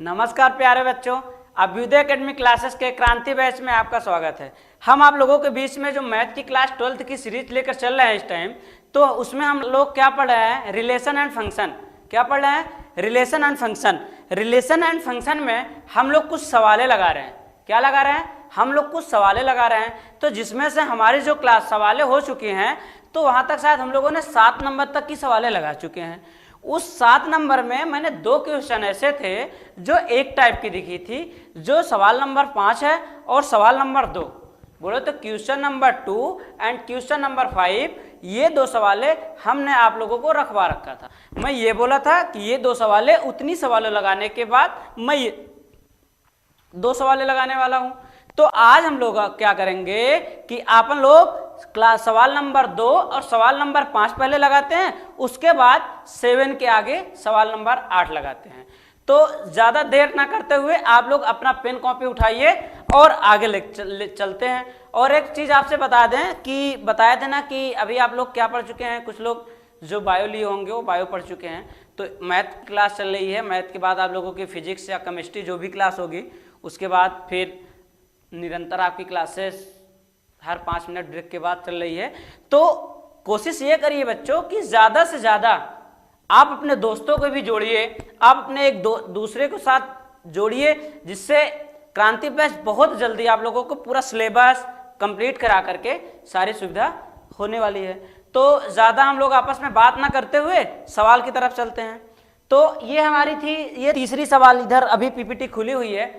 नमस्कार प्यारे बच्चों, अभ्युदय एकेडमी क्लासेस के क्रांति बैच में आपका स्वागत है। हम आप लोगों के बीच में जो मैथ की क्लास 12th की सीरीज लेकर चल रहे हैं इस टाइम, तो उसमें हम लोग क्या पढ़ रहे हैं? Relation and function. क्या पढ़ रहे हैं? Relation and function. Relation and function में हम लोग कुछ सवालें लगा रहे हैं। क्या लगा रहे हैं? हम लोग कुछ सवालें लगा रहे हैं, तो जिसमें से हमारी जो क्लास सवालें हो चुकी हैं, तो वहां तक शायद हम लोगों ने 7 नंबर तक की सवालें लगा चुके हैं। उस 7 नंबर में मैंने 2 क्वेश्चन ऐसे थे जो एक टाइप की दिखी थी, जो सवाल नंबर 5 है और सवाल नंबर 2। बोलो तो question number 2 and question number 5, ये 2 सवालें हमने आप लोगों को रखवा रखा था। मैं ये बोला था कि ये 2 सवालें, उतनी सवालें लगाने के बाद मैं ये 2 सवालें लगाने वाला हूं। तो आज हम लोग क्या करेंगे कि अपन लोग क्लास सवाल नंबर 2 और सवाल नंबर 5 पहले लगाते हैं, उसके बाद 7 के आगे सवाल नंबर 8 लगाते हैं। तो ज्यादा देर ना करते हुए आप लोग अपना पेन कॉपी उठाइए और आगे चलते हैं। और एक चीज आपसे बता दें कि बताए थे ना कि अभी आप लोग क्या पढ़ चुके हैं, कुछ लोग जो बायो लिए होंगे वो बायो पढ़ चुके हैं। तो मैथ क्लास चल रही है, मैथ के बाद आप लोगों की फिजिक्स या केमिस्ट्री जो भी क्लास होगी, उसके बाद फिर निरंतर आपकी क्लासेस हर 5 मिनट ब्रेक के बाद चल रही है। तो कोशिश ये करिए बच्चों कि ज्यादा से ज्यादा आप अपने दोस्तों को भी जोड़िए, आप अपने एक दूसरे के साथ जोड़िए, जिससे क्रांति बैच बहुत जल्दी आप लोगों को पूरा सिलेबस कंप्लीट करा करके सारी सुविधा होने वाली है। तो ज्यादा हम लोग आपस में बात ना करते हुए सवाल की तरफ चलते हैं। तो ये हमारी थी, ये तीसरी सवाल इधर अभी पीपीटी खुली हुई है।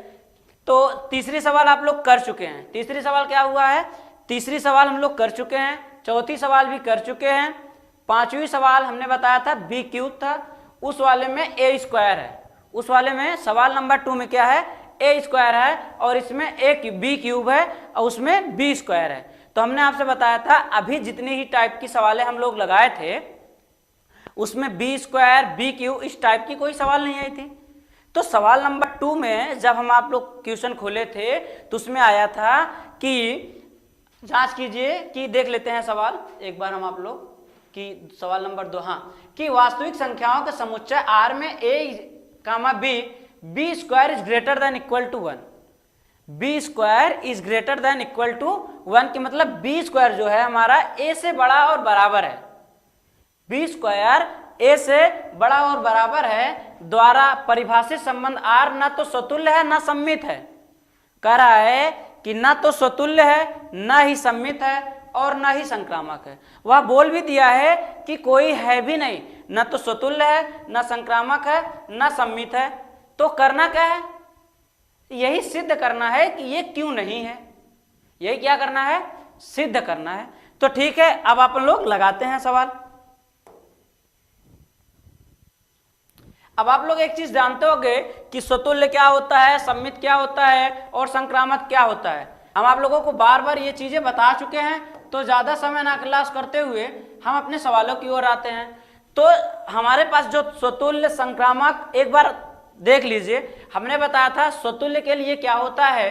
तो तीसरी सवाल आप लोग कर चुके हैं। तीसरी सवाल क्या हुआ है? तीसरी सवाल हम लोग कर चुके हैं, चौथी सवाल भी कर चुके हैं, 5वीं सवाल हमने बताया था बी क्यूब था, उस वाले में ए स्क्वायर है। उस वाले में सवाल नंबर 2 में क्या है? ए स्क्वायर है, और इसमें एक बी क्यूब है और उसमें बी स्क्वायर है। तो हमने आपसे बताया था अभी जितनी ही टाइप की सवालें हम लोग लगाए थे, उसमें बी स्क्वायर, बी क्यूब, इस टाइप की कोई सवाल नहीं आई थी। तो सवाल नंबर 2 में जब हम आप लोग क्वेश्चन खोले थे, तो उसमें आया था कि जांच कीजिए कि देख लेते हैं सवाल एक बार हम आप लोग कि सवाल नंबर 2, हाँ, कि वास्तविक संख्याओं का समुच्चय R में a, b square is greater than equal to 1। b square is greater than equal to 1 की मतलब b स्क्वायर जो है हमारा a से बड़ा और बराबर है। b स्क्वायर a से बड़ा और बराबर है द्वारा परिभाषित संबंध R ना तो स्वतुल्य है ना सम्मित है। कह रहा है कि ना तो स्वतुल्य है, ना ही सम्मित है और ना ही संक्रामक है। वह बोल भी दिया है कि कोई है भी नहीं, ना तो स्वतुल्य है, ना संक्रामक है, ना सम्मित है। तो करना क्या है? यही सिद्ध करना है कि ये क्यों नहीं है। यही क्या करना है? सिद्ध करना है। तो ठीक है, अब अपन लोग लगाते हैं सवाल। अब आप लोग एक चीज जानते होंगे कि स्वतुल्य क्या होता है, सम्मित क्या होता है और संक्रामक क्या होता है। हम आप लोगों को बार बार ये चीजें बता चुके हैं, तो ज्यादा समय ना क्लास करते हुए हम अपने सवालों की ओर आते हैं। तो हमारे पास जो स्वतुल्य, संक्रामक, एक बार देख लीजिए। हमने बताया था स्वतुल्य के लिए क्या होता है?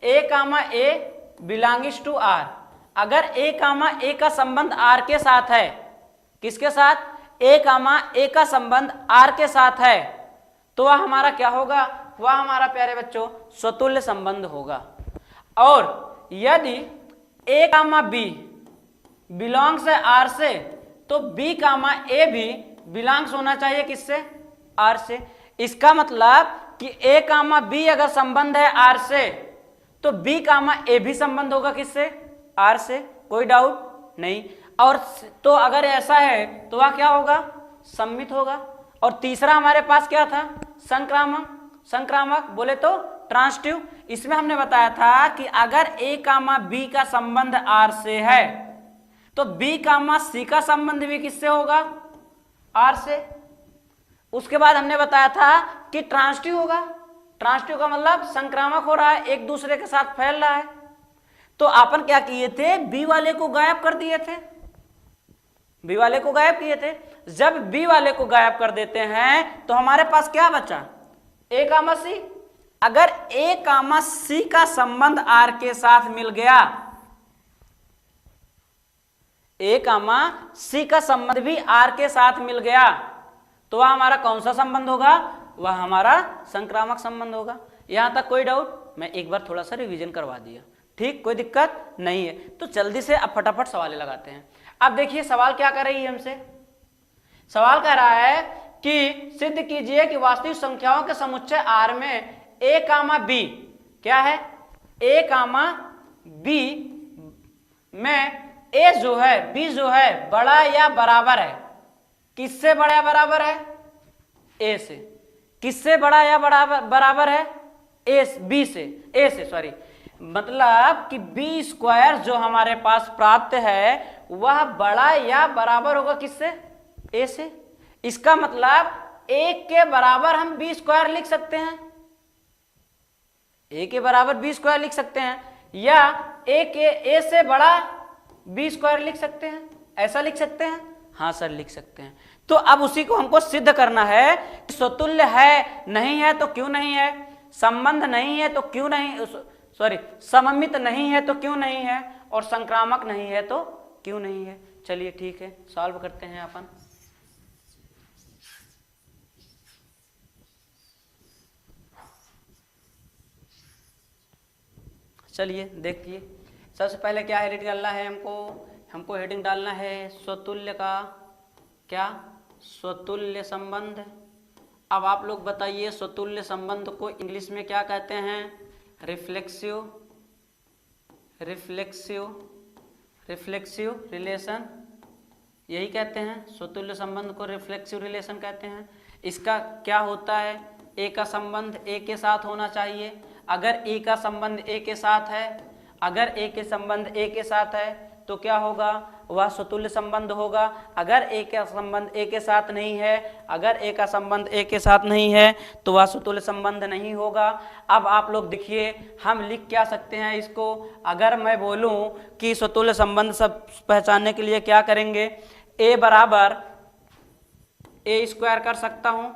a, belongings to R। अगर a, का संबंध R के साथ है, किसके साथ? a, का संबंध R के साथ है, तो वह हमारा क्या होगा? वह हमारा प्यारे बच्चों स्वतुल्य संबंध होगा। और यदि a, b बिलोंग्स है R से, तो b, a भी बिलोंग्स होना चाहिए किससे? R से। इसका मतलब कि a, b अगर संबंध है R से, तो b, a भी संबंध होगा किससे? R से। कोई डाउट नहीं। और तो अगर ऐसा है तो वह क्या होगा? सम्मित होगा। और तीसरा हमारे पास क्या था? संक्रामक। संक्रामक बोले तो ट्रांसटिव। इसमें हमने बताया था कि अगर a, b का संबंध R से है, तो b, c का संबंध भी किससे होगा? R से। उसके बाद हमने बताया था कि ट्रांसटिव होगा। ट्रांसटिव का मतलब संक्रामक हो रहा है, एक दूसरे के साथ फैल रहा है। तो अपन क्या किए थे? b वाले को गायब कर दिए थे। b वाले को गायब किए थे। जब b वाले को गायब कर देते हैं तो हमारे पास क्या बचा? a, c। अगर a, c का संबंध R के साथ मिल गया, a, c का संबंध भी R के साथ मिल गया, तो वह हमारा कौन सा संबंध होगा? वह हमारा संक्रामक संबंध होगा। यहां तक कोई डाउट? मैं एक बार थोड़ा सा रिवीजन करवा दिया, ठीक, कोई दिक्कत नहीं है। तो जल्दी से अब फटाफट सवाल लगाते हैं। अब देखिए सवाल क्या कर रही है हमसे, सवाल कह रहा है कि सिद्ध कीजिए कि वास्तविक संख्याओं के समुच्चय R में A कामा B क्या है, A कामा B में A जो है B जो है बड़ा या बराबर है, किससे बड़ा या बराबर है, A से। किससे बड़ा या बराबर है, B से, A से सॉरी, मतलब कि B स्क्वायर जो हमारे पास प्राप्त है वह बड़ा या बराबर होगा किससे, A से। इसका मतलब A के बराबर हम B स्क्वायर लिख सकते हैं, A के बराबर B स्क्वायर लिख सकते हैं, या A से बड़ा B स्क्वायर लिख सकते हैं, ऐसा लिख सकते हैं, हाँ सर लिख सकते हैं। तो अब उसी को हमको सिद्ध करना है, स्वतुल्य है नहीं है तो क्यों नहीं है, संबंध नहीं है तो क्यों नहीं, सॉरी सममित नहीं है तो क्यों नहीं है, और संक्रामक नहीं है तो क्यों नहीं है। चलिए ठीक है, सॉल्व करते हैं अपन। चलिए देखिए, सबसे पहले क्या हेडिंग डालना है हमको हेडिंग डालना है स्वतुल्य का क्या, स्वतुल्य संबंध। अब आप लोग बताइए स्वतुल्य संबंध को इंग्लिश में क्या कहते हैं, रिफ्लेक्सिव रिलेशन, यही कहते हैं स्वतुल्य संबंध को, रिफ्लेक्सिव रिलेशन कहते हैं। इसका क्या होता है, ए का संबंध ए के साथ होना चाहिए। अगर ए का संबंध ए के साथ है, अगर ए के संबंध ए के साथ है तो क्या होगा, वह स्वतुल्य संबंध होगा। अगर ए का संबंध ए के साथ नहीं है, अगर ए का संबंध ए के साथ नहीं है तो वह स्वतुल्य संबंध नहीं होगा। अब आप लोग देखिए हम लिख क्या सकते हैं इसको, अगर मैं बोलूं कि स्वतुल्य संबंध सब पहचानने के लिए क्या करेंगे, ए बराबर ए स्क्वायर कर सकता हूं।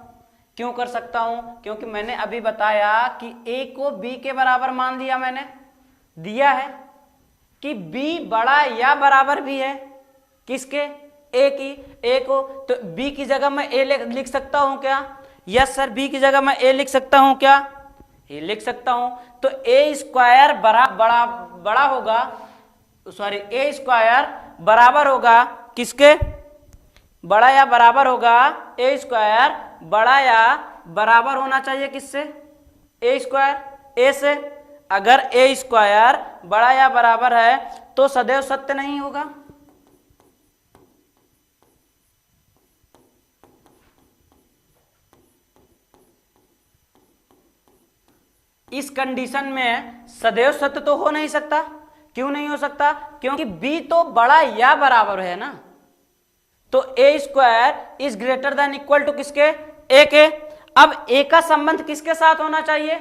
क्यों कर सकता हूं, क्योंकि मैंने अभी बताया कि ए को बी के बराबर मान दिया, मैंने दिया है कि बी बड़ा या बराबर भी है किसके, ए की, ए को, तो बी की जगह मैं ए लिख सकता हूं क्या, यस सर, बी की जगह मैं ए लिख सकता हूं क्या, ए लिख सकता हूं। तो ए स्क्वायर बड़ा होगा, सॉरी ए स्क्वायर बराबर होगा किसके, बड़ा या बराबर होगा, ए स्क्वायर बड़ा या बराबर होना चाहिए किससे, ए स्क्वायर ए से। अगर ए स्क्वायर बड़ा या बराबर है तो सदैव सत्य नहीं होगा। इस कंडीशन में सदैव सत्य तो हो नहीं सकता। क्यों नहीं हो सकता, क्योंकि बी तो बड़ा या बराबर है ना, तो A square is greater than equal to किसके, ए के। अब ए का संबंध किसके साथ होना चाहिए,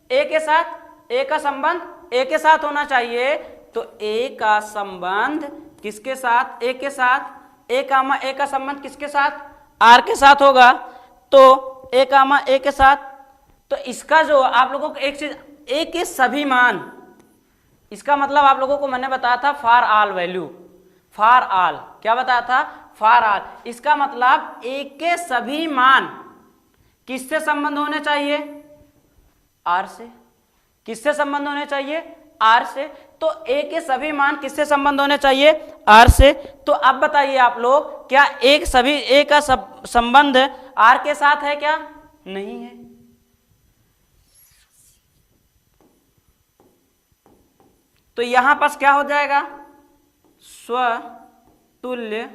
ए के साथ, ए का संबंध ए के साथ होना चाहिए। तो ए का संबंध किसके साथ, ए के साथ, ए कामा ए का संबंध किसके साथ, आर के साथ होगा। तो ए कामा ए के साथ, तो इसका जो आप लोगों को एक चीज, ए के सभी मान, इसका मतलब आप लोगों को मैंने बताया था for all value, for all क्या बताया था, फॉर ऑल। इसका मतलब ए के सभी मान किससे संबंध होने चाहिए, आर से। किससे संबंध होने चाहिए, आर से। तो ए के सभी मान किससे संबंध होने चाहिए, आर से। तो अब बताइए आप लोग, क्या एक सभी ए का संबंध आर के साथ है क्या, नहीं है। तो यहां पास क्या हो जाएगा, स्वतुल्य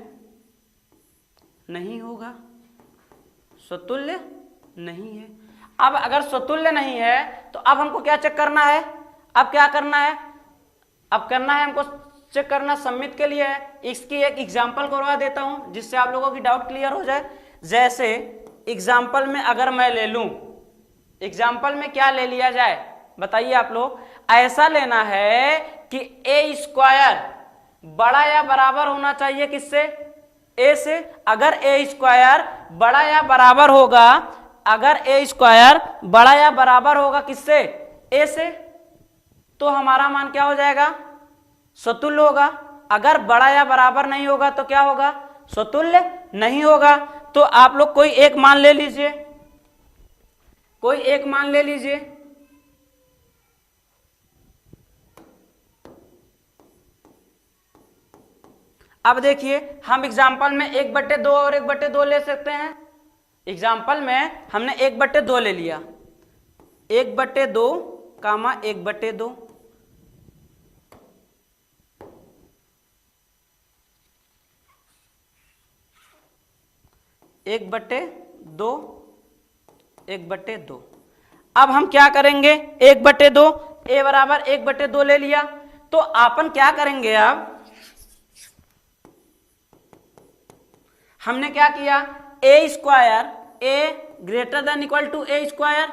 नहीं होगा, स्वतुल्य नहीं है। अब अगर स्वतुल्य नहीं है तो अब हमको क्या चेक करना है, अब क्या करना है, अब करना है हमको चेक करना सम्मित के लिए है। इसकी एक एग्जांपल करवा देता हूं जिससे आप लोगों की डाउट क्लियर हो जाए। जैसे एग्जांपल में अगर मैं ले लूं, एग्जांपल में क्या ले लिया जाए बताइए आप लोग, ऐसा लेना है कि ए स्क्वायर बड़ा या बराबर होना चाहिए किससे, ए से। अगर ए स्क्वायर बड़ा या बराबर होगा, अगर ए स्क्वायर बड़ा या बराबर होगा किससे, ए से, तो हमारा मान क्या हो जाएगा, स्वतुल्य होगा। अगर बड़ा या बराबर नहीं होगा तो क्या होगा, स्वतुल्य नहीं होगा। तो आप लोग कोई एक मान ले लीजिए, कोई एक मान ले लीजिए। अब देखिए हम एग्जाम्पल में 1/2 और 1/2 ले सकते हैं। एग्जाम्पल में हमने 1/2 ले लिया, 1/2 कामा 1/2, 1/2, 1/2। अब हम क्या करेंगे, 1/2 ए बराबर 1/2 ले लिया, तो अपन क्या करेंगे, अब हमने क्या किया, A square A greater than equal to A square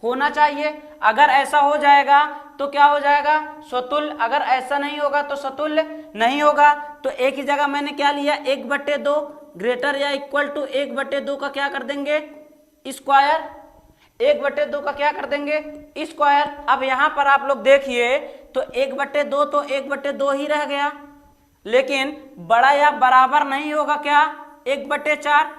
होना चाहिए। अगर ऐसा हो जाएगा तो क्या हो जाएगा, स्वतुल्य। अगर ऐसा नहीं होगा तो स्वतुल्य नहीं होगा। तो ए की जगह मैंने क्या लिया, 1/2 ग्रेटर या इक्वल टू 1/2 का क्या कर देंगे, स्क्वायर। 1/2 का क्या कर देंगे, स्क्वायर। अब यहां पर आप लोग देखिए तो 1/2 तो 1/2 ही रह गया, लेकिन बड़ा या बराबर नहीं होगा क्या, 1/4।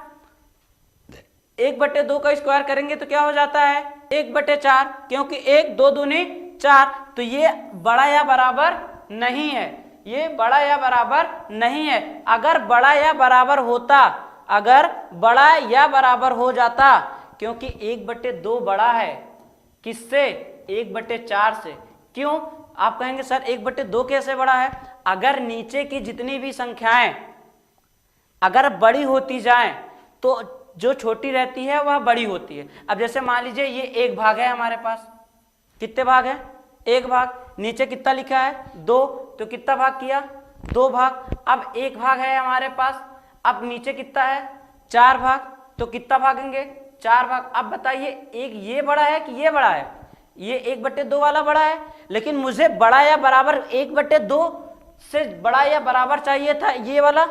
1/2 का स्क्वायर करेंगे तो क्या हो जाता है, 1/4, क्योंकि 1 2 दूनी 4। तो ये बड़ा या बराबर नहीं है, ये बड़ा या बराबर नहीं है। अगर बड़ा या बराबर होता, अगर बड़ा या बराबर हो जाता, क्योंकि 1/2 बड़ा है किससे, 1/4 से। क्यों, आप कहेंगे सर 1/2 कैसे बड़ा है। अगर नीचे की जितनी भी संख्याएं अगर बड़ी होती जाएं तो जो छोटी रहती है वह बड़ी होती है। अब जैसे मान लीजिए ये 1 भाग है हमारे पास, कितने भाग है, 1 भाग। नीचे कितना लिखा है, 2, तो कितना भाग किया, 2 भाग। अब 1 भाग है हमारे पास, अब नीचे कितना है, 4 भाग, तो कितना भागेंगे, 4 भाग। अब बताइए एक ये बड़ा है कि ये बड़ा है, ये 1/2 वाला बड़ा है, लेकिन मुझे बड़ा या बराबर 1/2 से बड़ा या बराबर चाहिए था ये वाला।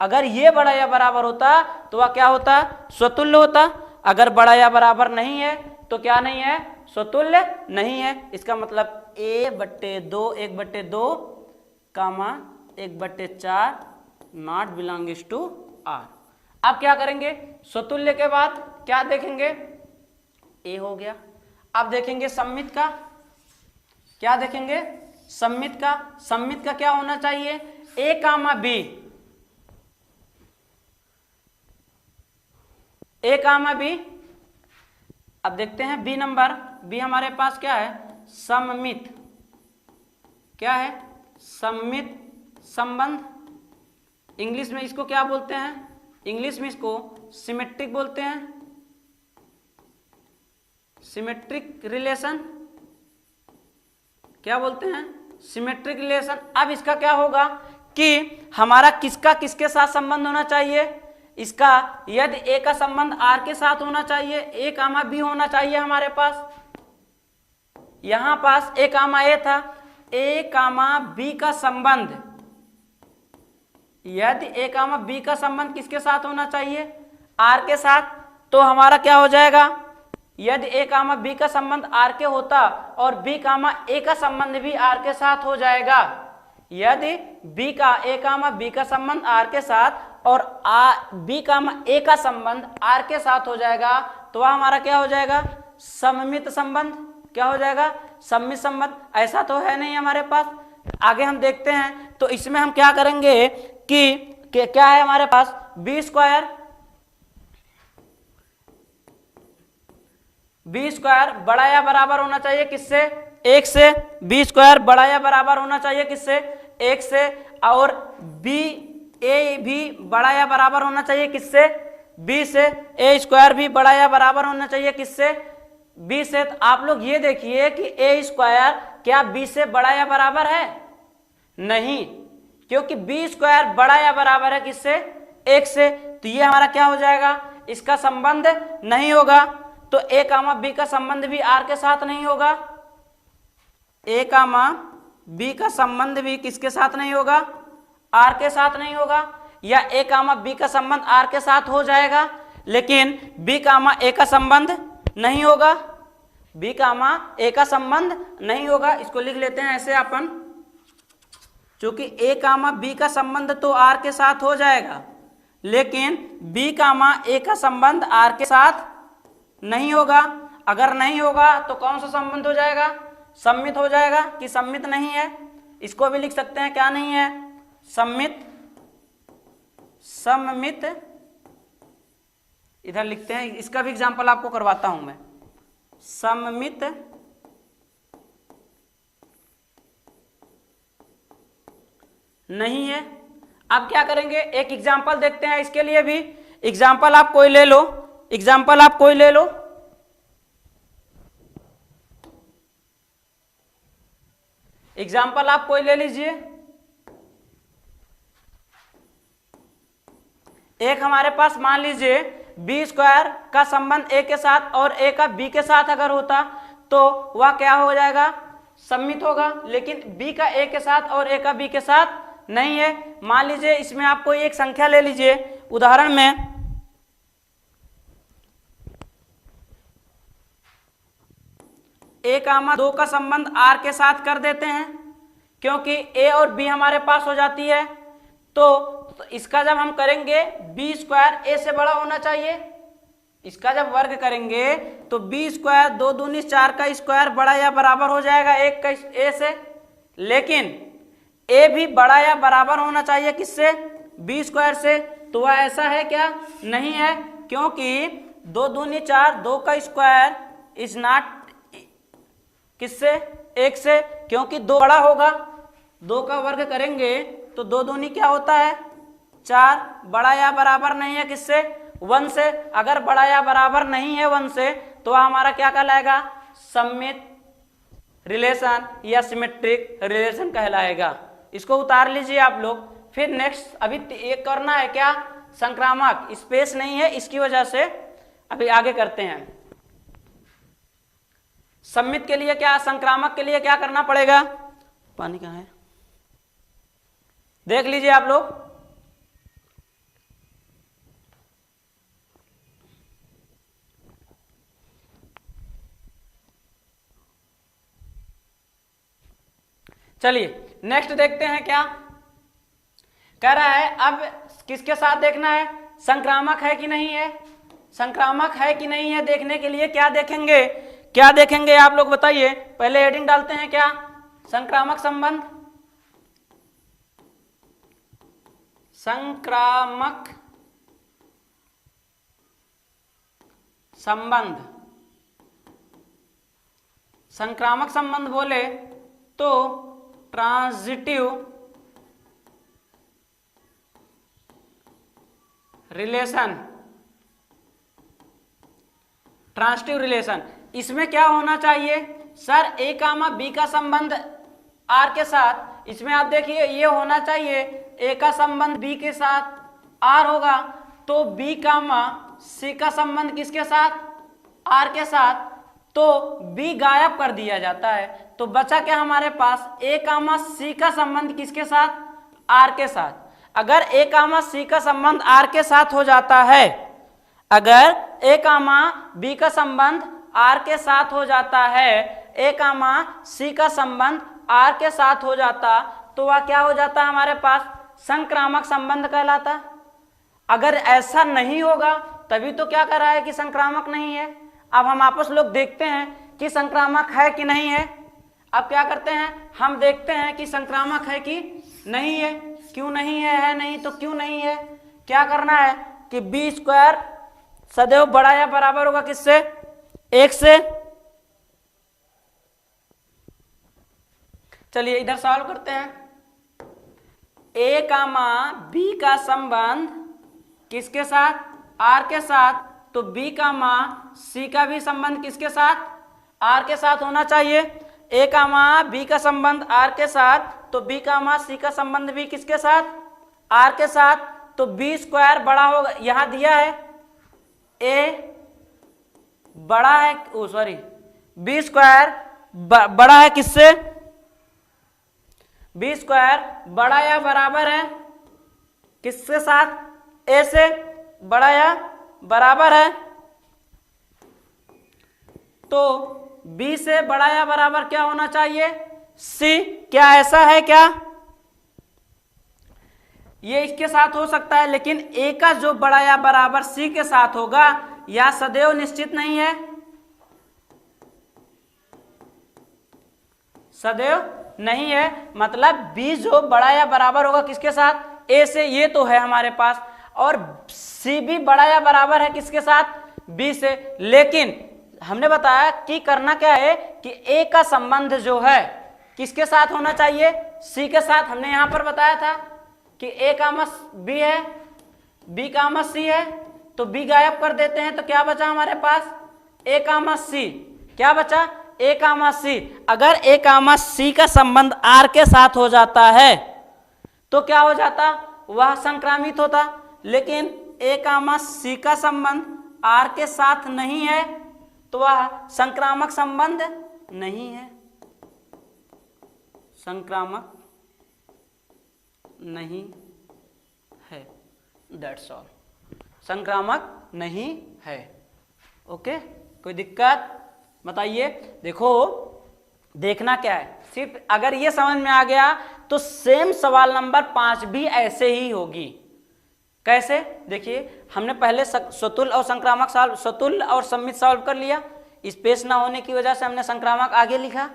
अगर ये बड़ा या बराबर होता तो वह क्या होता, स्वतुल्य होता। अगर बड़ा या बराबर नहीं है तो क्या नहीं है, स्वतुल्य नहीं है। इसका मतलब a/2 1/2 comma 1/4 not belongings to R। अब क्या करेंगे, स्वतुल्य के बाद क्या देखेंगे, a हो गया। अब देखेंगे सम्मित का, क्या देखेंगे, सम्मित का। सम्मित का क्या होना चाहिए, a comma b, a comma b। अब देखते हैं बी नंबर, बी हमारे पास क्या है, सममित। क्या है, सममित संबंध। इंग्लिश में इसको क्या बोलते हैं, इंग्लिश में इसको सिमेट्रिक बोलते हैं, सिमेट्रिक रिलेशन। क्या बोलते हैं, सिमेट्रिक रिलेशन। अब इसका क्या होगा कि हमारा किसका किसके साथ संबंध होना चाहिए, इसका यदि ए का संबंध आर के साथ होना चाहिए, ए कामा बी होना चाहिए हमारे पास। यहां पास ए कामा ए था, ए कामा बी का संबंध, यदि ए कामा बी का संबंध किसके साथ होना चाहिए, आर के साथ। तो हमारा क्या हो जाएगा, यदि ए कामा बी का संबंध आर के होता और बी कामा ए का संबंध भी आर के साथ हो जाएगा। यदि बी का ए कामा बी का संबंध आर के साथ और बी कामा ए का संबंध आर के साथ हो जाएगा तो वह हमारा क्या हो जाएगा, सममित संबंध। क्या हो जाएगा, सममित संबंध। ऐसा तो है नहीं हमारे पास। आगे हम देखते हैं तो इसमें हम क्या करेंगे कि क्या है हमारे पास, बी स्क्वायर, बी स्क्वायर बड़ा या बराबर होना चाहिए किससे, 1 से। बी स्क्वायर बड़ा या बराबर होना चाहिए किससे, 1 से। और बी ए भी बड़ा या बराबर होना चाहिए किससे, बी से। ए स्क्वायर भी बड़ा या बराबर होना चाहिए किससे, बी से। तो आप लोग ये देखिए कि ए स्क्वायर क्या बी से बड़ा या बराबर है, नहीं, क्योंकि बी स्क्वायर बड़ा या बराबर है किससे, 1 से। तो ये हमारा क्या हो जाएगा, इसका संबंध नहीं होगा। तो ए कामा बी का संबंध भी आर के साथ नहीं होगा, ए कामा बी का संबंध भी किसके साथ नहीं होगा, आर के साथ नहीं होगा। या ए कामा बी का संबंध आर के साथ हो जाएगा लेकिन बी कामा ए का संबंध नहीं होगा, बी कामा ए का संबंध नहीं होगा। इसको लिख लेते हैं ऐसे अपन, क्योंकि ए कामा बी का संबंध तो आर के साथ हो जाएगा लेकिन बी कामा ए का संबंध आर के साथ नहीं होगा। अगर नहीं होगा तो कौन सा संबंध हो जाएगा, सम्मित हो जाएगा कि सम्मित नहीं है। इसको भी लिख सकते हैं क्या नहीं है, सम्मित, सममित। इधर लिखते हैं, इसका भी एग्जांपल आपको करवाता हूं मैं। सममित नहीं है। अब क्या करेंगे, एक एग्जांपल देखते हैं इसके लिए भी। एग्जांपल आप कोई ले लो, एग्जांपल आप कोई ले लो। एग्जाम्पल आप कोई ले लीजिए। एक हमारे पास मान लीजिए बी स्क्वायर का संबंध ए के साथ और ए का बी के साथ अगर होता तो वह क्या हो जाएगा, सम्मित होगा। लेकिन बी का ए के साथ और ए का बी के साथ नहीं है। मान लीजिए इसमें आप कोई एक संख्या ले लीजिए, उदाहरण में ए कामा 2 का संबंध आर के साथ कर देते हैं, क्योंकि ए और बी हमारे पास हो जाती है। तो इसका जब हम करेंगे बी स्क्वायर ए से बड़ा होना चाहिए। इसका जब वर्ग करेंगे तो बी स्क्वायर 2 दूनी 4 का स्क्वायर बड़ा या बराबर हो जाएगा 1 का ए से। लेकिन ए भी बड़ा या बराबर होना चाहिए किससे, बी स्क्वायर से। तो वह ऐसा है क्या, नहीं है, क्योंकि 2 दूनी 4, 2 का स्क्वायर इज नॉट किससे, 1 से, क्योंकि 2 बड़ा होगा। 2 का वर्ग करेंगे तो 2 दूनी क्या होता है 4, बड़ा या बराबर नहीं है किससे, 1 से। अगर बड़ा या बराबर नहीं है 1 से तो वह हमारा क्या कहलाएगा, सम्मित रिलेशन या सिमेट्रिक रिलेशन कहलाएगा। इसको उतार लीजिए आप लोग। फिर नेक्स्ट अभी एक करना है क्या, संक्रामक, स्पेस नहीं है इसकी वजह से अभी आगे करते हैं। सम्मित के लिए क्या, संक्रामक के लिए क्या करना पड़ेगा, पानी कहाँ है देख लीजिए आप लोग। चलिए नेक्स्ट देखते हैं क्या कह रहा है। अब किसके साथ देखना है, संक्रामक है कि नहीं है। संक्रामक है कि नहीं है देखने के लिए क्या देखेंगे, क्या देखेंगे आप लोग बताइए। पहले हेडिंग डालते हैं क्या, संक्रामक संबंध, संक्रामक संबंध। संक्रामक संबंध बोले तो ट्रांजिटिव रिलेशन, ट्रांजिटिव रिलेशन। इसमें क्या होना चाहिए सर, ए कामा बी का संबंध आर के साथ। इसमें आप देखिए ये होना चाहिए ए का संबंध बी के साथ आर होगा, तो बी कामा सी का संबंध किसके साथ, आर के साथ। तो बी गायब कर दिया जाता है, तो बचा क्या हमारे पास, ए कामा सी का संबंध किसके साथ, आर के साथ। अगर ए कामा सी का संबंध आर के साथ हो जाता है, अगर ए कामा बी का संबंध आर के साथ हो जाता है, ए कामा सी का संबंध आर के साथ हो जाता, तो वह क्या हो जाता हमारे पास, संक्रामक संबंध कहलाता। अगर ऐसा नहीं होगा तभी तो क्या कर रहा है कि संक्रामक नहीं है। अब हम आपस लोग देखते हैं कि संक्रामक है कि नहीं है। अब क्या करते हैं, हम देखते हैं कि संक्रामक है कि नहीं है। क्यों नहीं है नहीं तो क्यों नहीं है। क्या करना है कि बी स्क्वायर सदैव बड़ा या बराबर होगा किससे, 1 से। चलिए इधर सॉल्व करते हैं। ए कामा बी का संबंध किसके साथ, आर के साथ, तो बी कामा सी का भी संबंध किसके साथ, आर के साथ होना चाहिए। ए कामा बी का संबंध आर के साथ, तो बी कामा सी का संबंध भी किसके साथ, आर के साथ। तो बी स्क्वायर बड़ा होगा, यहां दिया है ए बड़ा है, ओ सॉरी, बी स्क्वायर बड़ा है किससे, बी स्क्वायर बड़ा या बराबर है किसके साथ, ए से, बड़ा या बराबर है। तो बी से बड़ा या बराबर क्या होना चाहिए, सी। क्या ऐसा है क्या, ये इसके साथ हो सकता है, लेकिन ए का जो बड़ा या बराबर सी के साथ होगा या सदैव निश्चित नहीं है। सदैव नहीं है, मतलब बी जो बड़ा या बराबर होगा किसके साथ, ए से, ये तो है हमारे पास, और सी भी बड़ा या बराबर है किसके साथ, बी से। लेकिन हमने बताया कि करना क्या है कि ए का संबंध जो है किसके साथ होना चाहिए, सी के साथ। हमने यहां पर बताया था कि ए का मस बी है, बी का मस सी है, तो बी गायब कर देते हैं, तो क्या बचा हमारे पास, ए का मस सी। क्या बचा, ए का मस सी। अगर ए का मस सी का संबंध आर के साथ हो जाता है तो क्या हो जाता, वह संक्रामित होता। लेकिन ए का मस सी का संबंध आर के साथ नहीं है तो वह संक्रामक संबंध नहीं है, संक्रामक नहीं है, दैट्स ऑल, संक्रामक नहीं है। ओके, कोई दिक्कत बताइए। देखो देखना क्या है, सिर्फ अगर ये समझ में आ गया तो सेम सवाल नंबर 5 भी ऐसे ही होगी। कैसे, देखिए हमने पहले स्वतुल्य और संक्रामक सॉल्व, स्वतुल्य और सम्मित सॉल्व कर लिया, स्पेस ना होने की वजह से हमने संक्रामक आगे लिखा।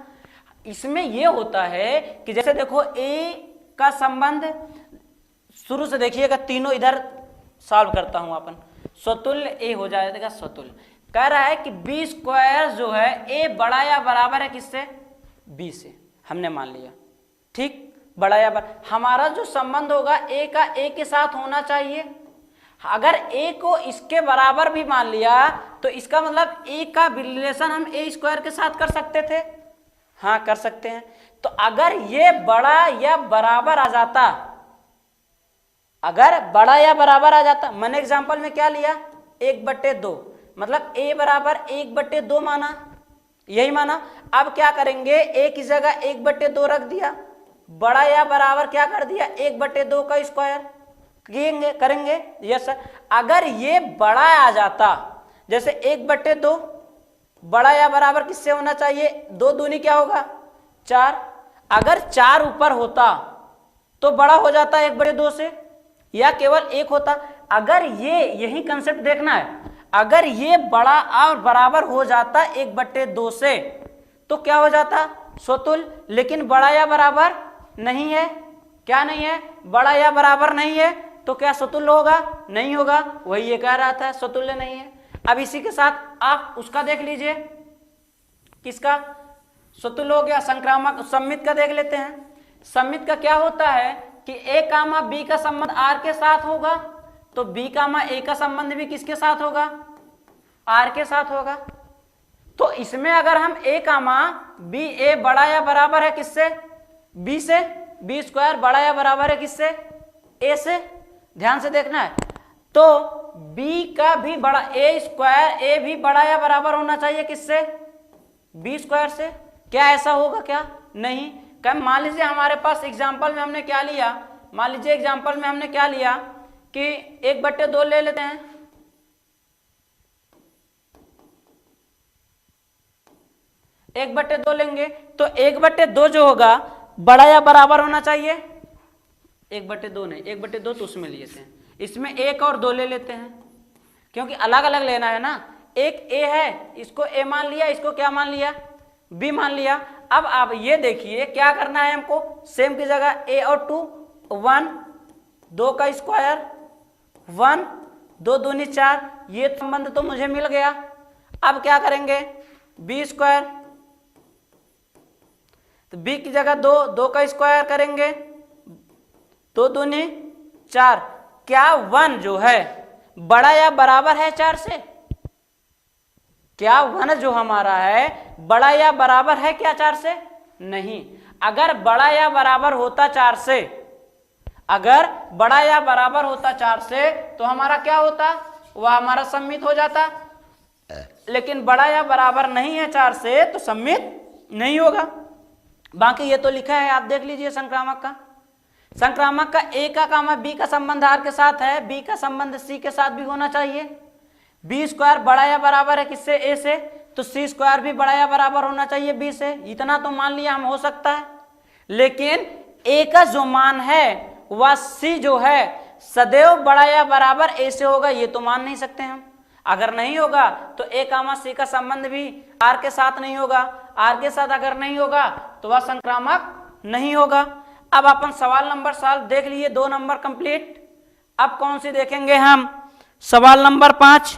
इसमें यह होता है कि जैसे देखो ए का संबंध, शुरू से देखिएगा, तीनों इधर सॉल्व करता हूं अपन, स्वतुल्य ए हो जाएगा स्वतुल्य। कह रहा है कि बी स्क्वायर जो है ए बड़ा या बराबर है किससे, बी से, हमने मान लिया, ठीक, बड़ा या बराबर। हमारा जो संबंध होगा ए का ए के साथ होना चाहिए। अगर ए को इसके बराबर भी मान लिया तो इसका मतलब ए का रिलेशन हम ए स्क्वायर के साथ कर सकते थे, हाँ कर सकते हैं। तो अगर ये बड़ा या बराबर आ जाता, अगर बड़ा या बराबर आ जाता, मैंने एग्जांपल में क्या लिया, 1/2, मतलब a बराबर 1/2 माना, यही माना। अब क्या करेंगे, a की जगह 1/2 रख दिया, बड़ा या बराबर क्या कर दिया, 1/2 का स्क्वायर करेंगे। यस सर, अगर ये बड़ा आ जाता, जैसे 1/2 बड़ा या बराबर किससे होना चाहिए, 2 दूनी क्या होगा 4, अगर 4 ऊपर होता तो बड़ा हो जाता 1/2 से, या केवल 1 होता। अगर ये, यही कंसेप्ट देखना है, अगर ये बड़ा और बराबर हो जाता 1/2 से तो क्या हो जाता, स्वतुल्य। लेकिन बड़ा या बराबर नहीं है, क्या नहीं है, बड़ा या बराबर नहीं है, तो क्या स्वतुल्य होगा, नहीं होगा। वही ये कह रहा था, स्वतुल्य नहीं है। अब इसी के साथ आप उसका देख लीजिए, किसका स्वतुल्य हो गया, संक्रामक सम्मित का देख लेते हैं। सम्मित का क्या होता है कि ए कामा बी का संबंध आर के साथ होगा, तो बी कामा ए का संबंध भी किसके साथ होगा, आर के साथ होगा। तो इसमें अगर हम ए कामा बी, ए बड़ा या बराबर है किससे, बी से, बी स्क्वायर बड़ा या बराबर है किससे, ए से, ध्यान से देखना है। तो बी का भी बड़ा, ए स्क्वायर ए भी बड़ा या बराबर होना चाहिए किससे, बी स्क्वायर से। क्या ऐसा होगा, क्या नहीं। मान लीजिए हमारे पास एग्जाम्पल में हमने क्या लिया, मान लीजिए एग्जाम्पल में हमने क्या लिया कि 1/2 ले लेते हैं, एक बट्टे दो लेंगे तो 1/2 जो होगा बड़ा या बराबर होना चाहिए, 1/2 नहीं, 1/2 तो उसमें लिए थे, इसमें 1 और 2 ले लेते हैं क्योंकि अलग अलग लेना है ना। एक ए है, इसको ए मान लिया, इसको क्या मान लिया, बी मान लिया। अब आप ये देखिए क्या करना है हमको, सेम की जगह ए और 2, 1 2 का स्क्वायर 1 2 दूनी 4, ये संबंध तो मुझे मिल गया। अब क्या करेंगे, बी स्क्वायर, तो बी की जगह 2 2 का स्क्वायर करेंगे, 2 दूनी 4। क्या 1 जो है बड़ा या बराबर है 4 से, क्या 1 जो हमारा है बड़ा या बराबर है क्या 4 से, नहीं। अगर बड़ा या बराबर होता 4 से, अगर बड़ा या बराबर होता 4 से तो हमारा क्या होता, वह हमारा सम्मित हो जाता। लेकिन बड़ा या बराबर नहीं है 4 से तो सम्मित नहीं होगा। बाकी ये तो लिखा है, आप देख लीजिए संक्रामक का। संक्रामक का ए का कामा बी का संबंध आर के साथ है, बी का संबंध सी के साथ भी होना चाहिए। बी स्क्वायर बड़ा या बराबर है किससे, ए से, तो सी स्क्वायर भी बड़ा या बराबर होना चाहिए बी से। इतना तो मान लिया हम हो सकता है। लेकिन ए का जो मान है वह सी जो है सदैव बड़ा या बराबर ए से होगा, ये तो मान नहीं सकते हम। अगर नहीं होगा तो ए कामा सी का संबंध भी आर के साथ नहीं होगा, आर के साथ अगर नहीं होगा तो वह संक्रामक नहीं होगा। अब अपन सवाल नंबर 7 देख लिए, 2 नंबर कंप्लीट। अब कौन सी देखेंगे हम? सवाल नंबर 5।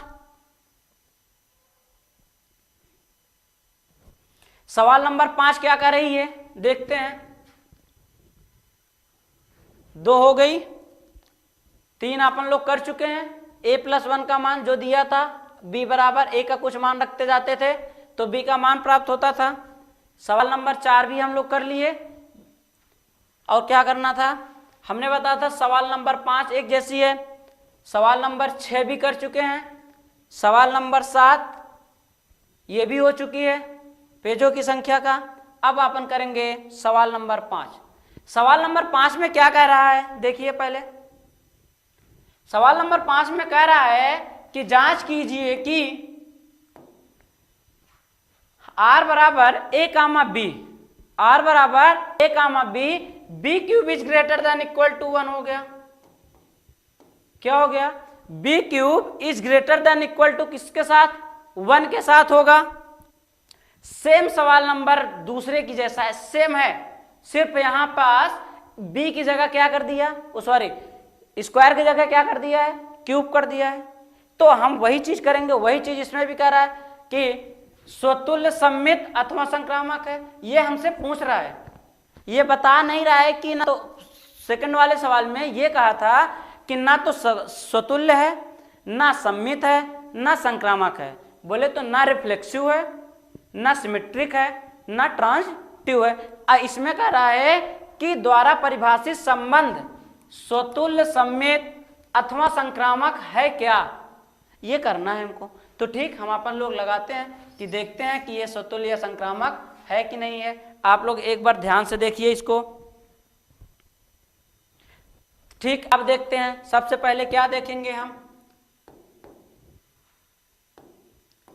सवाल नंबर 5 क्या कर रही है देखते हैं। 2 हो गई, 3 अपन लोग कर चुके हैं। a+1 का मान जो दिया था, b बराबर a का कुछ मान रखते जाते थे तो b का मान प्राप्त होता था। सवाल नंबर 4 भी हम लोग कर लिए। और क्या करना था? हमने बताया था सवाल नंबर 5 एक जैसी है। सवाल नंबर 6 भी कर चुके हैं। सवाल नंबर 7 ये भी हो चुकी है पेजों की संख्या का। अब अपन करेंगे सवाल नंबर 5। सवाल नंबर 5 में क्या कह रहा है देखिए पहले। सवाल नंबर 5 में कह रहा है कि जांच कीजिए कि r बराबर a कामा b, r बराबर a comma b, b cube is greater than equal to 1 हो गया। क्या हो गया? b cube is greater than equal to किसके साथ? 1 के साथ होगा। सेम सवाल नंबर दूसरे की जैसा है, सेम है, सिर्फ यहां पास b की जगह क्या कर दिया, सॉरी स्क्वायर की जगह क्या कर दिया है? क्यूब कर दिया है। तो हम वही चीज करेंगे, वही चीज इसमें भी कह रहा है कि स्वतुल्य सममित अथवा संक्रामक है। ये हमसे पूछ रहा है, ये बता नहीं रहा है कि ना तो सेकंड वाले सवाल में ये कहा था कि ना तो स्वतुल्य है, ना सममित है, ना संक्रामक है। बोले तो ना रिफ्लेक्सिव है, ना सिमेट्रिक है, ना ट्रांजिटिव है। इसमें कह रहा है कि द्वारा परिभाषित संबंध स्वतुल्य सममित अथवा संक्रामक है क्या, ये करना है हमको। तो ठीक, हम अपन लोग लगाते हैं कि देखते हैं कि ये स्वतुल्य या संक्रामक है कि नहीं है। आप लोग एक बार ध्यान से देखिए इसको। ठीक, अब देखते हैं। सबसे पहले क्या देखेंगे हम?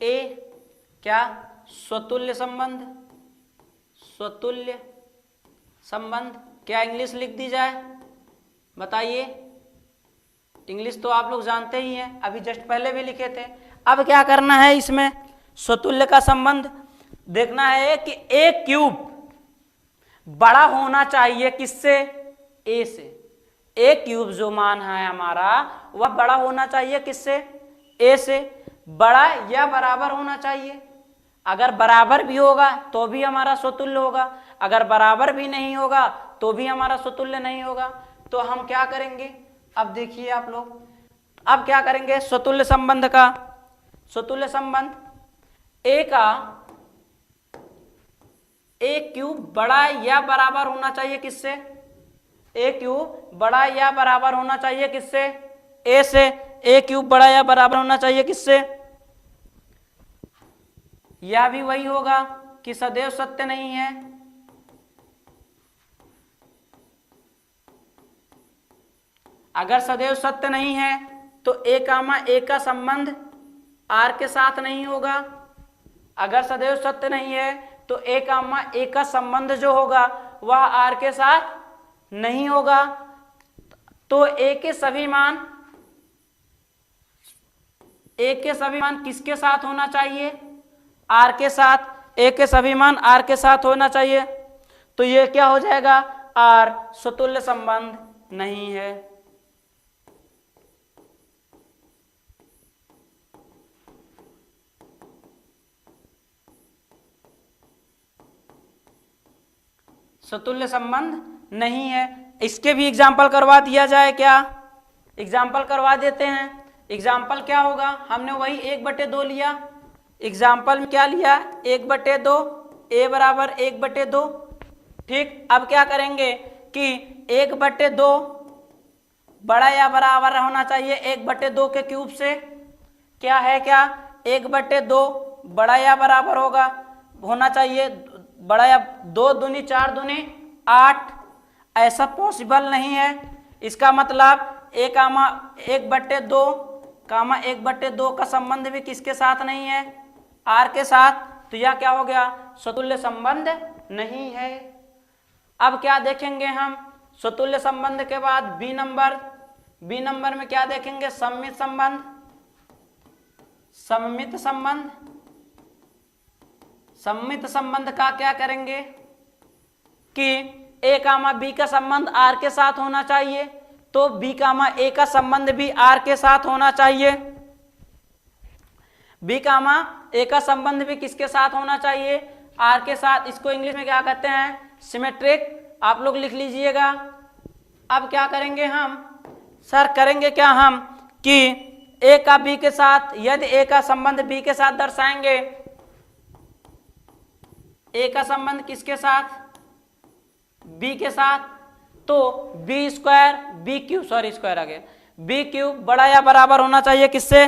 ए क्या? स्वतुल्य संबंध। स्वतुल्य संबंध क्या इंग्लिश लिख दी जाए बताइए? इंग्लिश तो आप लोग जानते ही हैं, अभी जस्ट पहले भी लिखे थे। अब क्या करना है इसमें? स्वतुल्य का संबंध देखना है कि a क्यूब बड़ा होना चाहिए किससे? a से। a क्यूब जो मान है हमारा वह बड़ा होना चाहिए किससे? a से। बड़ा या बराबर होना चाहिए। अगर बराबर भी होगा तो भी हमारा स्वतुल्य होगा, अगर बराबर भी नहीं होगा तो भी हमारा स्वतुल्य नहीं होगा। तो हम क्या करेंगे अब देखिए आप लोग। अब क्या करेंगे स्वतुल्य संबंध का? स्वतुल्य संबंध a का a क्यूब बड़ा या बराबर होना चाहिए किससे? a क्यूब बड़ा या बराबर होना चाहिए किससे? a से। a क्यूब बड़ा या बराबर होना चाहिए किससे? यह भी वही होगा कि सदैव सत्य नहीं है। अगर सदैव सत्य नहीं है तो a कामा a का संबंध r के साथ नहीं होगा। अगर सदैव सत्य नहीं है तो a कामा a का संबंध जो होगा वह r के साथ नहीं होगा। तो a के सभी मान किसके साथ होना चाहिए? r के साथ। a के सभी मान r के साथ होना चाहिए। तो ये क्या हो जाएगा? r स्वतुल्य संबंध नहीं है। स्वतुल्य संबंध नहीं है। इसके भी एग्जाम्पल करवा दिया जाए क्या? एग्जाम्पल करवा देते हैं। एग्जाम्पल क्या होगा? हमने वही 1/2 लिया। एग्जाम्पल में क्या लिया? 1/2, a बराबर 1/2। ठीक, अब क्या करेंगे कि 1/2 बड़ा या बराबर होना चाहिए 1/2 के क्यूब से। क्या है? क्या 1/2 बड़ा या बराबर होना चाहिए बड़ा या 2 दूनी 4 दूनी 8। ऐसा पॉसिबल नहीं है। इसका मतलब a कामा 1/2 कामा 1/2 का संबंध भी किसके साथ नहीं है? r के साथ। तो यह क्या हो गया? स्वतुल्य संबंध नहीं है। अब क्या देखेंगे हम? स्वतुल्य संबंध के बाद बी नंबर में क्या देखेंगे? सममित संबंध। सममित संबंध। सम्मित संबंध का क्या करेंगे कि ए कामा बी का संबंध आर के साथ होना चाहिए, तो बी कामा ए का संबंध भी आर के साथ होना चाहिए। बी कामा ए का संबंध भी किसके साथ होना चाहिए, आर के साथ। इसको इंग्लिश में क्या कहते हैं, सिमेट्रिक। आप लोग लिख लीजिएगा। अब क्या करेंगे हम सर, करेंगे क्या हम कि ए का बी के साथ, यदि ए का संबंध बी के साथ दर्शाएंगे, ए का संबंध किसके साथ, बी के साथ, तो B square B cube, sorry square आ गया, बी क्यूब बड़ा या बराबर होना चाहिए किससे,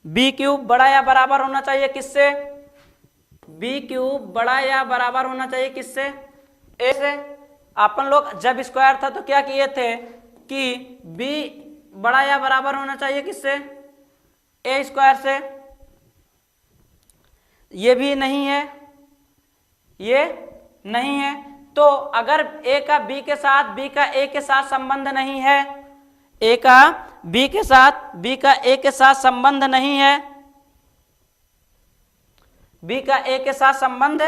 बी क्यूब बड़ा या बराबर होना चाहिए किससे, बी क्यूब बड़ा या बराबर होना चाहिए किससे, ए से। अपन लोग जब स्क्वायर था तो क्या किए थे कि बी बड़ा या बराबर होना चाहिए किससे, ए स्क्वायर से। ये भी नहीं है, ये नहीं है। तो अगर ए का बी के साथ, बी का ए के साथ संबंध नहीं है, ए का बी के साथ, बी का ए के साथ संबंध नहीं है, बी का ए के साथ संबंध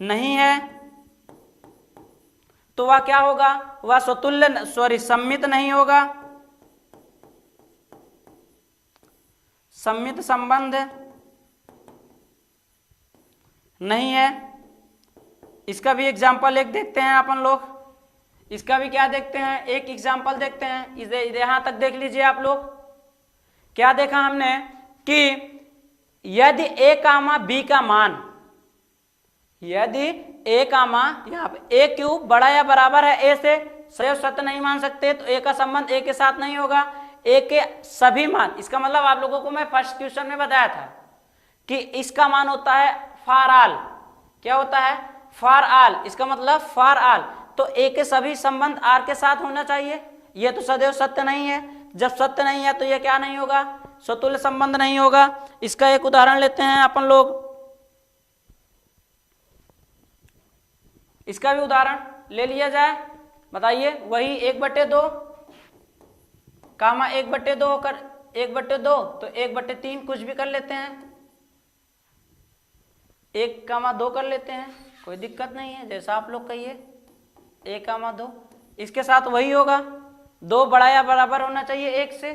नहीं है, तो वह क्या होगा, वह स्वतुल्य, सॉरी सम्मित नहीं होगा, सम्मित संबंध नहीं है। इसका भी एग्जाम्पल एक देखते हैं अपन लोग, इसका भी क्या देखते हैं, एक एग्जाम्पल देखते हैं। इसे यहां तक देख लीजिए आप लोग। क्या देखा हमने कि यदि ए कामा बी का मान, यदि ए कामा यहाँ पे ए क्यूब बड़ा या बराबर है ए से, सदैव सत्य नहीं मान सकते, तो ए का संबंध ए के साथ नहीं होगा। ए के सभी मान, इसका मतलब आप लोगों को मैं फर्स्ट क्वेश्चन में बताया था कि इसका मान होता है फॉर ऑल। क्या होता है, फॉर ऑल। इसका मतलब फॉर ऑल, तो ए के सभी संबंध आर के साथ होना चाहिए। ये तो सदैव सत्य नहीं है। जब सत्य नहीं है तो ये क्या नहीं होगा, स्वतुल्य संबंध नहीं होगा। इसका एक उदाहरण लेते हैं अपन लोग। इसका भी उदाहरण ले लिया जाए। बताइए, वही 1/2 कामा 1/2 होकर 1/2, तो 1/3 कुछ भी कर लेते हैं, 1,2 कर लेते हैं, कोई दिक्कत नहीं है, जैसा आप लोग कहिए, 1,2। इसके साथ वही होगा, 2 बड़ा या बराबर होना चाहिए 1 से,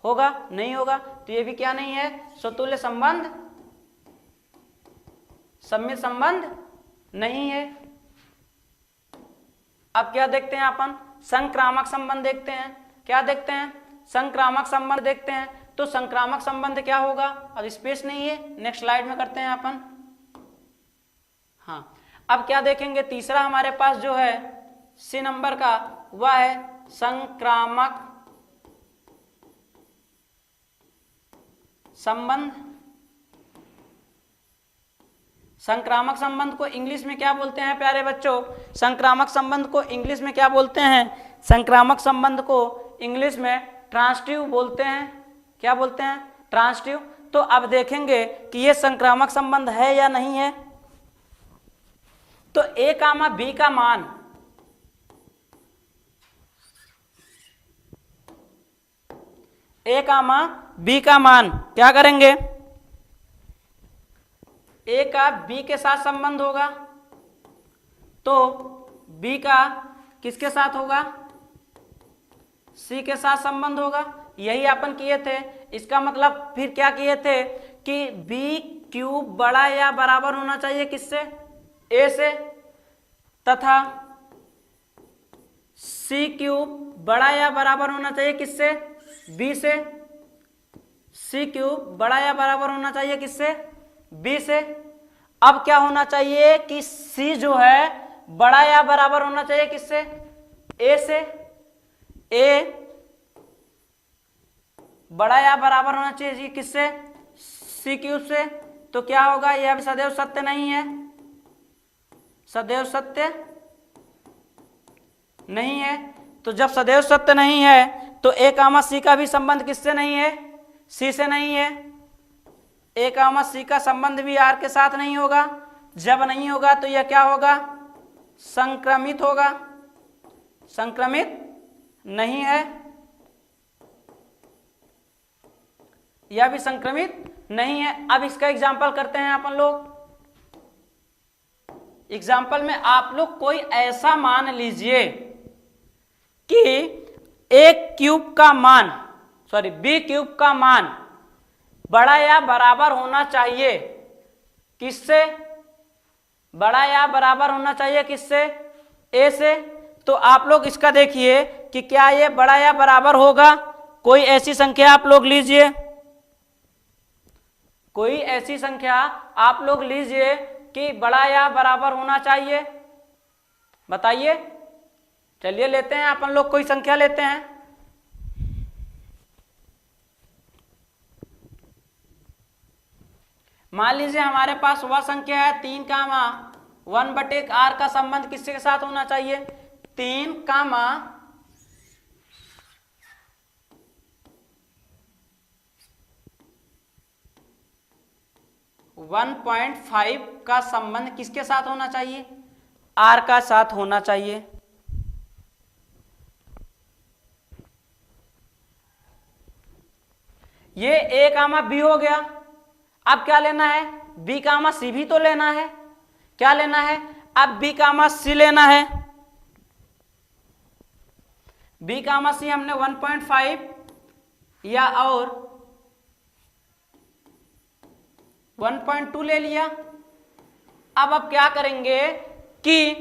होगा नहीं होगा, तो ये भी क्या नहीं है, स्वतुल्य संबंध, सम्मित संबंध नहीं है। अब क्या देखते हैं अपन, संक्रामक संबंध देखते हैं। क्या देखते हैं, संक्रामक संबंध देखते हैं। तो संक्रामक संबंध क्या होगा, अब स्पेस नहीं है, नेक्स्ट स्लाइड में करते हैं अपन। हाँ, अब क्या देखेंगे, तीसरा हमारे पास जो है सी नंबर का, वह है संक्रामक संबंध। संक्रामक संबंध को इंग्लिश में क्या बोलते हैं प्यारे बच्चों, संक्रामक संबंध को इंग्लिश में क्या बोलते हैं, संक्रामक संबंध को इंग्लिश में ट्रांसटिव बोलते हैं। क्या बोलते हैं, ट्रांसटिव। तो अब देखेंगे कि ये संक्रामक संबंध है या नहीं है। तो ए कामा बी का मान, ए कामा बी का मान क्या करेंगे, ए का बी के साथ संबंध होगा, तो बी का किसके साथ होगा, सी के साथ संबंध होगा। यही अपन किए थे। इसका मतलब फिर क्या किए थे कि बी क्यूब बड़ा या बराबर होना चाहिए किससे, ए से, तथा सी क्यूब बड़ा या बराबर होना चाहिए किससे, बी से। सी क्यूब बड़ा या बराबर होना चाहिए किससे, बी से। अब क्या होना चाहिए कि सी जो है बड़ा या बराबर होना चाहिए किससे, ए से। ए बड़ा या बराबर होना चाहिए किससे, सी क्यूब से। तो क्या होगा, यह भी सदैव सत्य नहीं है, सदैव सत्य नहीं है। तो जब सदैव सत्य नहीं है तो ए कामा सी का भी संबंध किससे नहीं है, सी से नहीं है। ए कामा सी का संबंध भी आर के साथ नहीं होगा। जब नहीं होगा तो यह क्या होगा, संक्रमित होगा, संक्रमित नहीं है, यह भी संक्रमित नहीं है। अब इसका एग्जाम्पल करते हैं अपन लोग। एग्जाम्पल में आप लोग कोई ऐसा मान लीजिए कि एक क्यूब का मान बी क्यूब का मान बड़ा या बराबर होना चाहिए किससे? बड़ा या बराबर होना चाहिए किससे? ए से। तो आप लोग इसका देखिए कि क्या ये बड़ा या बराबर होगा। कोई ऐसी संख्या आप लोग लीजिए, कोई ऐसी संख्या आप लोग लीजिए कि बड़ा या बराबर होना चाहिए, बताइए। चलिए लेते हैं अपन लोग कोई संख्या लेते हैं। मान लीजिए हमारे पास वह संख्या है 3 कामा 1/r का संबंध किसके साथ होना चाहिए? 3 कामा 1.5 का संबंध किसके साथ होना चाहिए? r का साथ होना चाहिए। ये a कामा b हो गया। अब क्या लेना है? b कामा c भी तो लेना है। क्या लेना है? अब b कामा c लेना है। b कामा c हमने 1.5 या और 1.2 ले लिया। अब क्या करेंगे कि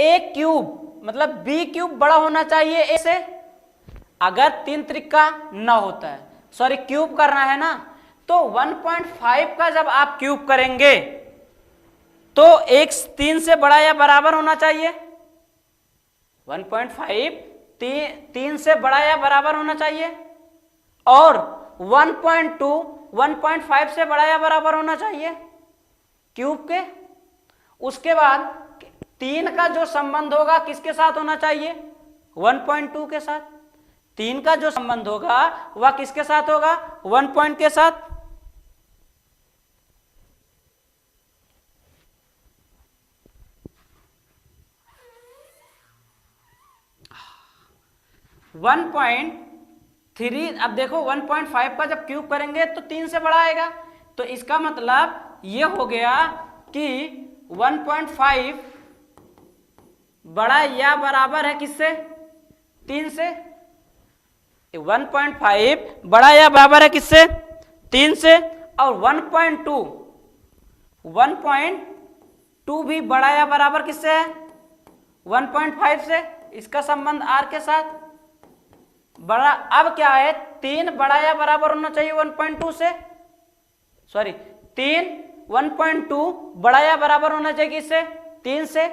a क्यूब मतलब b क्यूब बड़ा होना चाहिए a से। अगर 3 त्रिका न होता है, सॉरी क्यूब करना है ना, तो 1.5 का जब आप क्यूब करेंगे तो एक 3 से बड़ा या बराबर होना चाहिए। 1.5 3 से बड़ा या बराबर होना चाहिए और 1.2 1.5 से बड़ा या बराबर होना चाहिए क्यूब के। उसके बाद 3 का जो संबंध होगा किसके साथ होना चाहिए? 1.2 के साथ। 3 का जो संबंध होगा वह किसके साथ होगा? 1 पॉइंट के साथ। One point 3। अब देखो 1.5 का जब क्यूब करेंगे तो 3 से बड़ा आएगा, तो इसका मतलब ये हो गया कि 1.5 बड़ा या बराबर है किससे? 3 से। 1.5 बड़ा या बराबर है किससे? 3 से। और 1.2 भी बड़ा या बराबर किससे है? 1.5 से। इसका संबंध r के साथ बड़ा। अब क्या है? 3 बड़ा या बराबर होना चाहिए 1.2 से, सॉरी 1.2 बड़ा या बराबर होना चाहिए किससे? 3 से।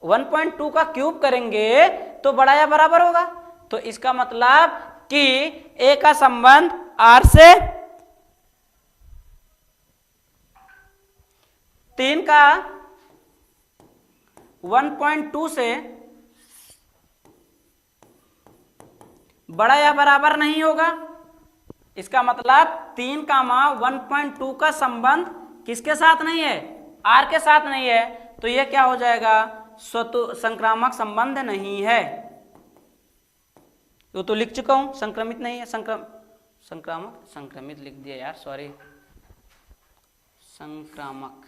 1.2 का क्यूब करेंगे तो बड़ा या बराबर होगा। तो इसका मतलब कि a का संबंध r से, 3 का 1.2 से बड़ा या बराबर नहीं होगा। इसका मतलब 3 कामा 1.2 का संबंध किसके साथ नहीं है? r के साथ नहीं है। तो यह क्या हो जाएगा? संक्रामक संबंध नहीं है। वो तो लिख चुका हूं, संक्रमित नहीं है। संक्रामक संक्रमित लिख दिया यार, सॉरी। संक्रामक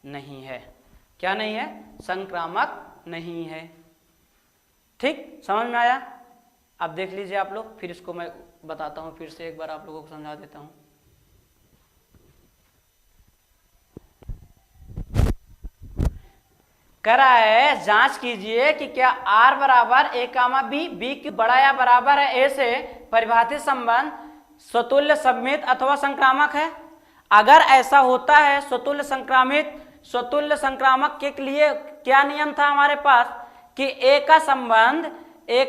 नहीं है। क्या नहीं है? संक्रामक नहीं है। ठीक, समझ में आया? अब देख लीजिए आप लोग, फिर इसको मैं बताता हूं, फिर से एक बार आप लोगों को समझा देता हूं। कह रहा है जांच कीजिए कि क्या r बराबर a कामा b, b की बड़ा या बराबर है a से परिभाषित संबंध स्वतुल्य सममित अथवा संक्रामक है। अगर ऐसा होता है स्वतुल्य संक्रामक के लिए क्या नियम था हमारे पास कि a का संबंध a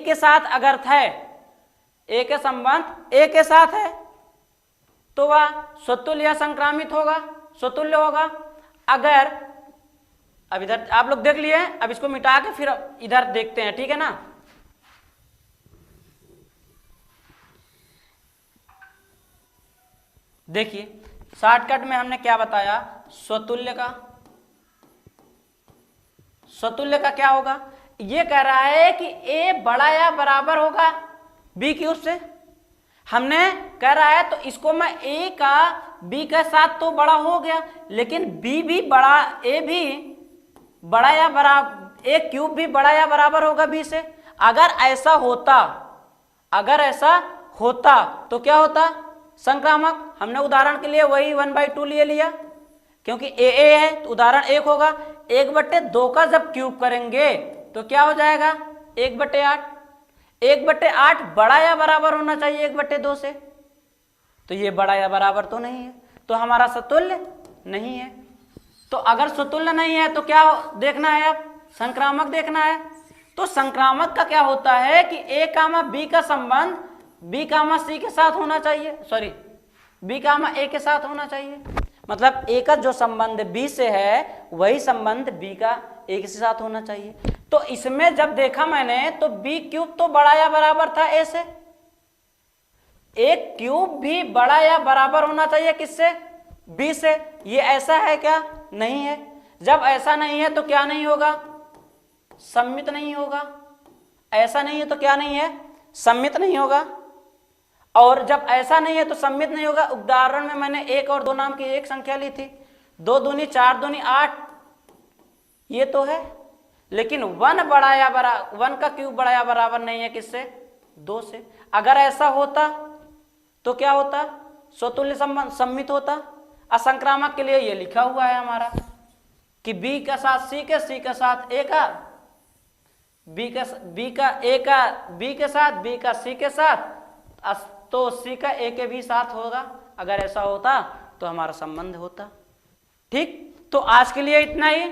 के साथ अगर है, a के संबंध a के साथ है तो वह स्वतुल्य या संक्रामित होगा, स्वतुल्य होगा। अगर अब इधर आप लोग देख लिए, अब इसको मिटा के फिर इधर देखते हैं, ठीक है ना। देखिए शॉर्टकट में हमने क्या बताया? स्वतुल्य का क्या होगा? ये कह रहा है कि ए बड़ा या बराबर होगा बी क्यूब से। हमने कह रहा है तो इसको मैं ए का बी के साथ तो बड़ा हो गया, लेकिन बी भी बड़ा, ए भी बड़ा या बराबर, ए क्यूब भी बड़ा या बराबर होगा बी से। अगर ऐसा होता तो क्या होता? संक्रामक। हमने उदाहरण के लिए वही 1/2 ले लिया, क्योंकि ए है तो उदाहरण 1 होगा। 1/2 का जब क्यूब करेंगे तो क्या हो जाएगा? 1/8। 1/8 बड़ा या बराबर होना चाहिए 1/2 से, तो ये बड़ा या बराबर तो नहीं है, तो हमारा सतुल्य नहीं है। तो अगर सतुल्य नहीं है तो क्या देखना है? अब संक्रामक देखना है। तो संक्रामक का क्या होता है कि ए कामा बी का संबंध बी कामा सी के साथ होना चाहिए, सॉरी बी कामा ए के साथ होना चाहिए। मतलब ए का जो संबंध बी से है वही संबंध बी का ए के साथ होना चाहिए। तो इसमें जब देखा मैंने तो बी क्यूब तो बड़ा या बराबर था ए से, ए क्यूब भी बड़ा या बराबर होना चाहिए किससे? बी से। ये ऐसा है क्या? नहीं है। जब ऐसा नहीं है तो क्या नहीं होगा? सम्मित नहीं होगा। ऐसा नहीं है तो क्या नहीं है? सम्मित नहीं होगा। और जब ऐसा नहीं है तो सम्मित नहीं होगा। उदाहरण में मैंने 1 और 2 नाम की एक संख्या ली थी, 2 दूनी 4 दूनी 8, ये तो है, लेकिन 1 बड़ा या बराबर, 1 का क्यूब बड़ा या बराबर नहीं है किससे? 2 से। अगर ऐसा होता तो क्या होता? स्वतुल्य संबंध सम्मित होता। असंक्रामक के लिए ये लिखा हुआ है हमारा कि बी का साथ सी के, सी का साथ ए का, बी का ए का बी के साथ, बी का सी के साथ, तो सी का ए के भी साथ होगा। अगर ऐसा होता तो हमारा संबंध होता। ठीक, तो आज के लिए इतना ही।